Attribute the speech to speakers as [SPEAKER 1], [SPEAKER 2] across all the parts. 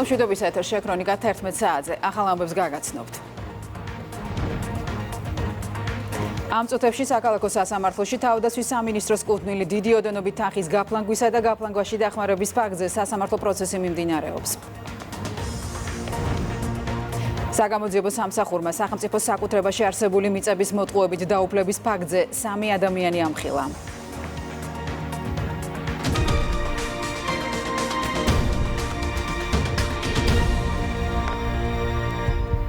[SPEAKER 1] მშვიდობის ეთერში ქრონიკა 11 საათზე. ახალ ამბებს გაგაცნობთ. ამ წუთებში საქალაქო სასამართლოში თავდაცვის სამინისტროს კუთვნილი დიდი ოდენობით თანხის გაფლანგვისა და გაფლანგვაში დახმარების ფაქტზე სასამართლო პროცესი მიმდინარეობს. საგამოძიებო სამსახურმა სახელმწიფოს საკუთრებაში არსებული მიწების მოტყუებით დაუფლების ფაქტზე 3 ადამიანი ამხილა.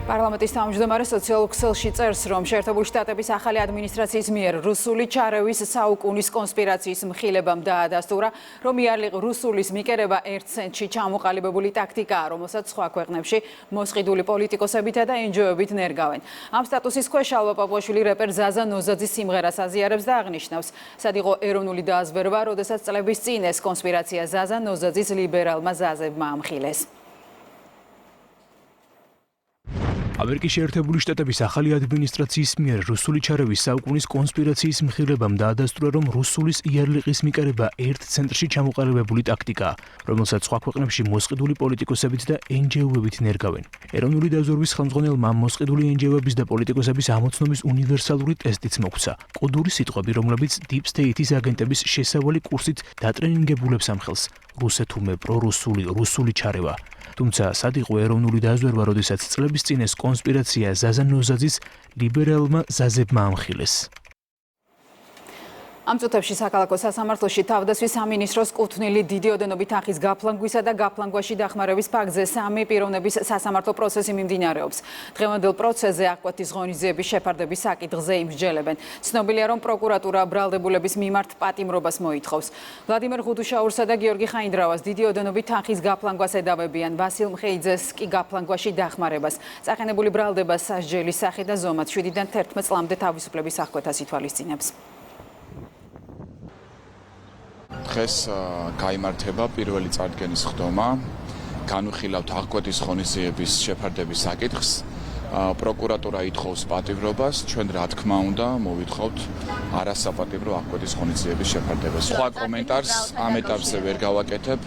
[SPEAKER 1] პარლამენტის თავმჯდომარე სოციალურ ქსელში წერს, რომ შეერთებული შტატების ახალი ადმინისტრაციის მიერ რუსული ჩარევის საუკუნის კონსპირაციის მხილებამ დაადასტურა, რომ იარლიყ რუსულის მიკერება 1 ცენტში ჩამოყალიბებული ტაქტიკაა, რომელსაც სხვა ქვეყნებში მოსყიდული პოლიტიკოსებითა და NGO-ებით ნერგავენ. ამ სტატუსის ქვეშ ალვა პაპუაშვილი რეპერ ზაზა ნოზაძის სიმღერას აზიარებს და აღნიშნავს, სად იყო ეროვნული დააზვერვა, როდესაც წლების წინ ეს კონსპირაცია ზაზა ნოზაძის ლიბერალმა ზაზებმა ამხილეს.
[SPEAKER 2] ამერიკის შეერთებული შტატების ახალი ადმინისტრაციის მიერ რუსული ჩარევის საუკუნის კონსპირაციის მხილებამ დაადასტურა, რომ რუსულის იარლიყის მიკერება 1 ცენტრში ჩამოყალიბებული ტაქტიკაა, რომელსაც სხვა ქვეყნებში მოსყიდული პოლიტიკოსებით და NGO-ებით ნერგავენ. ეროვნული დაზვერვის ხელმძღვანელმა მოსყიდული NGO-ების და პოლიტიკოსების ამოცნობის უნივერსალური ტესტიც მოგვცა. კოდური სიტყვები, რომლებიც Deep State-ის აგენტების შესავალი კურსით დატრენინგებულებს ამხელს. რუსეთუმე, პრორუსული, რუსული ჩარევა. თუმცა სად იყო ეროვნული დაზვერვა, როდესაც წლების წინ ეს კონსპირაცია ზაზა ნოზაძის ლიბერალმა ზაზებმა ამხილეს. ამ წუთებში საქალაქო სასამართლოში თავდაცვის სამინისტროს კუთვნილი დიდი ოდენობით თანხის გაფლანგვისა და გაფლანგვაში დახმარების ფაქტზე 3 პიროვნების სასამართლო პროცესი მიმდინარეობს. დღევანდელ პროცესზე აღკვეთის ღონისძიების შეფარდების საკითხზე იმსჯელებენ. ცნობილია, რომ პროკურატურა ბრალდებულების მიმართ პატიმრობას მოითხოვს. ვლადიმერ ღუდუშაურსა და გიორგი ხაინდრავას დიდი ოდენობით თანხის გაფლანგვას ედავებიან, ვასილ მხეიძეს კი გაფლანგვაში დახმარებას. წაყენებული ბრალდება სასჯელის სახით და ზომად 7-დან 11 წლამდე თავისუფლების აღკვეთას ითვალისწინებს.
[SPEAKER 3] დღეს გაიმართება პირველი წარდგენის ხდომა. განვიხილავთ აღკვეთის ღონისძიების შეფარდების საკითხს. პროკურატურა ითხოვს პატიმრობას, ჩვენ რა თქმა უნდა მოვითხოვთ არასაპატიმრო აღკვეთის ღონისძიების შეფარდებას. სხვა კომენტარს ამ ეტაპზე ვერ გავაკეთებ.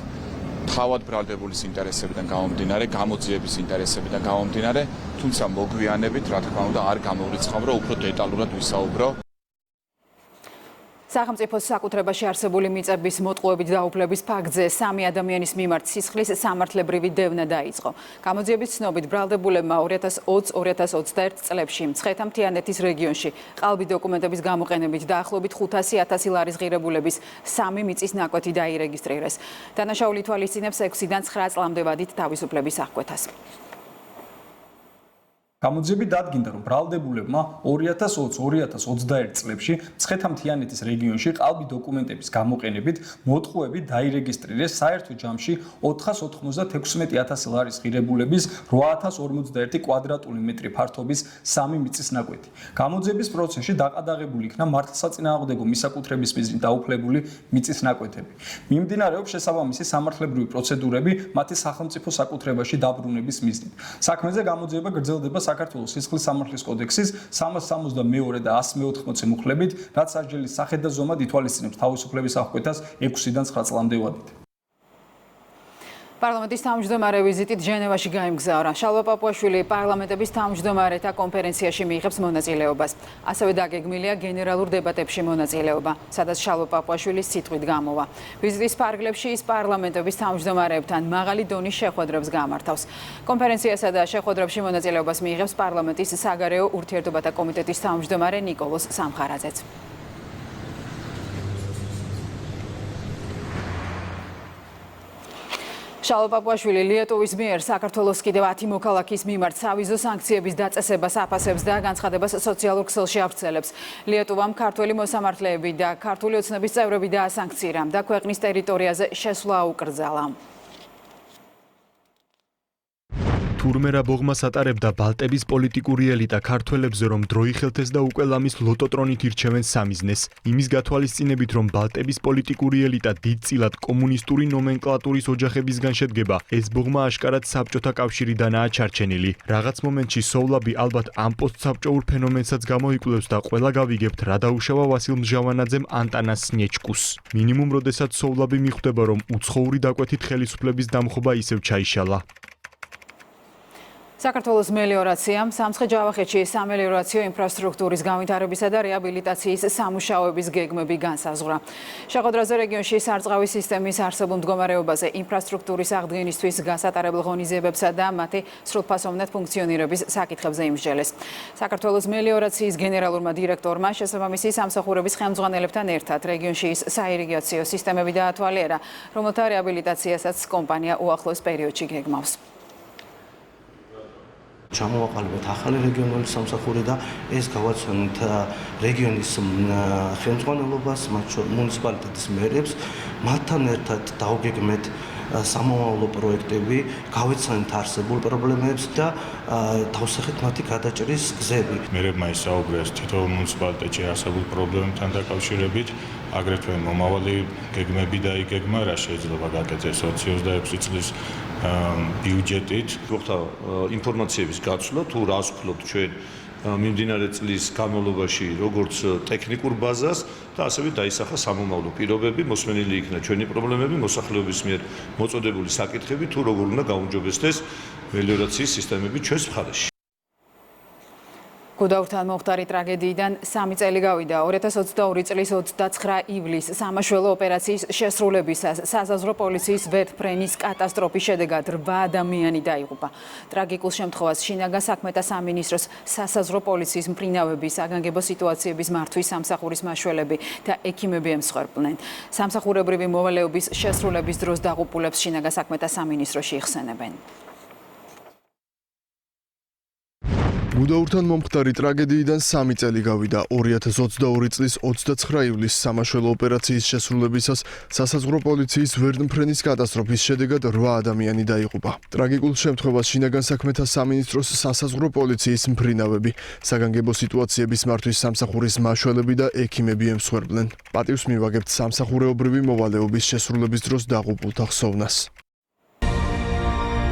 [SPEAKER 3] თავად ბრალდებულის ინტერესებიდან გამომდინარე, გამოძიების ინტერესებიდან გამომდინარე, თუმცა მოგვიანებით რა თქმა უნდა არ გამოვრიცხავ, რომ უფრო დეტალურად ვისაუბრო.
[SPEAKER 1] სახელმწიფოს საკუთრებაში არსებული მიწების მოტყუებით დაუფლების ფაქტზე 3 ადამიანის მიმართ სისხლის სამართლებრივი დევნა დაიწყო. გამოძიების ცნობით ბრალდებულებმა 2020-2021 წლებში მცხეთა-მთიანეთის რეგიონში ყალბი დოკუმენტების გამოყენებით დაახლოებით 500,000 ლარის ღირებულების 3 მიწის ნაკვეთი დაირეგისტრირეს. დანაშაული ითვალისწინებს 6-დან 9 წლამდე ვადით თავისუფლების აღკვეთას.
[SPEAKER 4] გამოძიებით დადგინდა, რომ ბრალდებულებმა 2020-2021 წლებში მცხეთა-მთიანეთის რეგიონში ყალბი დოკუმენტების გამოყენებით მოტყუებით დაირეგისტრირეს საერთო ჯამში 496,000 ლარის ღირებულების 8,051 კვადრატული მეტრი ფართობის 3 მიწის ნაკვეთი. გამოძიების პროცესში დაყადაღებული იქნა მართლსაწინააღმდეგო მისაკუთრების მიზნით დაუფლებული მიწის ნაკვეთები. მიმდინარეობს შესაბამისი სამართლებრივი პროცედურები მათი სახელმწიფო საკუთრებაში დაბრუნების მიზნით. საქმეზე გამოძიება გრძელდება საქართველოს სისხლის სამართლის კოდექსის 362 და 180 მუხლებით, რაც სასჯელის სახით და ზომად ითვალისწინებს თავისუფლების აღკვეთას 6-დან 9 წლამდე ვადით.
[SPEAKER 1] პარლამენტის თავმჯდომარე ვიზიტით ჟენევაში გაემგზავრა. შალვა პაპუაშვილი პარლამენტების თავმჯდომარეთა კონფერენციაში მიიღებს მონაწილეობას. ასევე დაგეგმილია გენერალურ დებატებში მონაწილეობა, სადაც შალვა პაპუაშვილის სიტყვით გამოვა. ვიზიტის ფარგლებში ის პარლამენტების თავმჯდომარეებთან მაღალი დონის შეხვედრებს გამართავს. კონფერენციასა და შეხვედრებში მონაწილეობას მიიღებს პარლამენტის საგარეო ურთიერთობათა კომიტეტის თავმჯდომარე ნიკოლოზ სამხარაძეც. შალვა პაპუაშვილი ლიეტუვის მიერ საქართველოს კიდევ 10 მოქალაქის მიმართ სავიზო სანქციების დაწესებას აფასებს და განცხადებას სოციალურ ქსელში ავრცელებს. ლიეტუვამ ქართველი მოსამართლეები და ქართული ოცნების წევრები დაასანქცირა და ქვეყნის ტერიტორიაზე შესვლა აუკრძალა.
[SPEAKER 5] თურმე რა ბოღმას ატარებდა ბალტების პოლიტიკური ელიტა ქართველებზე, რომ დრო იხელთეს და უკვე ლამის ლოტოტრონით ირჩევენ სამიზნეს. იმის გათვალისწინებით, რომ ბალტების პოლიტიკური ელიტა დიდწილად კომუნისტური ნომენკლატურის ოჯახებისგან შედგება, ეს ბოღმა აშკარად საბჭოთა კავშირიდანაა ჩარჩენილი. რაღაც მომენტში სოვლაბი ალბათ ამ პოსტსაბჭოურ ფენომენსაც გამოიკვლევს და ყველა გავიგებთ, რა დაუშავა ვასილ მჟავანაძემ ანტანას სნიეჩკუს. მინიმუმ როდესაც სოვლაბი მიხვდება, რომ უცხოური დაკვეთით ხელისუფლების დამხობა ისევ ჩაიშალა.
[SPEAKER 1] საქართველოს მელიორაციამ სამცხე-ჯავახეთში სამელიორაციო ინფრასტრუქტურის განვითარებისა და რეაბილიტაციის სამუშაოების გეგმები განსაზღვრა. შეხვედრაზე რეგიონში სარწყავი სისტემის არსებულ მდგომარეობაზე, ინფრასტრუქტურის აღდგენისთვის გასატარებელ ღონისძიებებსა და მათი სრულფასოვნად ფუნქციონირების საკითხებზე იმსჯელეს. საქართველოს მელიორაციის გენერალურმა დირექტორმა შესაბამისი სამსახურების ხელმძღვანელებთან ერთად რეგიონში ის საირიგაციო სისტემები დაათვალიერა, რომელთა რეაბილიტაციასაც კომპანია უახლოეს პერიოდში გეგმავს.
[SPEAKER 6] ჩამოვაყალიბეთ ახალი რეგიონული სამსახური და ეს გავაცნით რეგიონის ხელმძღვანელობას, მუნიციპალიტეტის მერებს, მათთან ერთად დავგეგმეთ სამომავლო პროექტები, გავეცანით არსებულ პრობლემებს და დავსახეთ მათი გადაჭრის გზები.
[SPEAKER 7] მერებმა ისაუბრეს თითოეულ მუნიციპალიტეტში არსებულ პრობლემებთან დაკავშირებით, აგრეთვე მომავალი გეგმები დაიგეგმა, რა შეიძლება გაკეთდეს 2026 წლის ბიუჯეტით.
[SPEAKER 8] მოხდა ინფორმაციების გაცვლა, თუ რას ვქლობთ ჩვენ მიმდინარე წლის განმავლობაში, როგორც ტექნიკურ ბაზას და ასევე დაისახა სამომავლო პირობები, მოსმენილი იქნა ჩვენი პრობლემები, მოსახლეობის მიერ მოწოდებული საკითხები, თუ როგორ უნდა გაუმჯობესდეს მელიორაციის სისტემები ჩვენს მხარეში.
[SPEAKER 1] გუდაურთან მომხდარი ტრაგედიიდან 3 წელი გავიდა. 2022 წლის 29 ივლისს სამაშველო ოპერაციის შესრულებისას საზაზრო პოლიციის ვერტმფრენის კატასტროფის შედეგად 8 ადამიანი დაიღუპა. ტრაგიკულ შემთხვევას შინაგან საქმეთა სამინისტროს სასაზრო პოლიციის მფრინავები, საგანგებო სიტუაციების მართვის სამსახურის მაშველები და ექიმები ემსხვერპლნენ. სამსახურებრივი მოვალეობის შესრულების დროს დაღუპულებს შინაგან საქმეთა სამინისტროში იხსენებენ.
[SPEAKER 9] გუდაურთან მომხდარი ტრაგედიიდან 3 წელი გავიდა. 2022 წლის 29 ივლისს სამაშველო ოპერაციის შესრულებისას სასაზღვრო პოლიციის ვერტმფრენის კატასტროფის შედეგად 8 ადამიანი დაიღუპა. ტრაგიკულ შემთხვევას შინაგან საქმეთა სამინისტროს სასაზღვრო პოლიციის მფრინავები, საგანგებო სიტუაციების მართვის სამსახურის მაშველები და ექიმები ემსხვერპლნენ. პატივს მივაგებთ სამსახურეობრივი მოვალეობის შესრულების დროს დაღუპულთა ხსოვნას.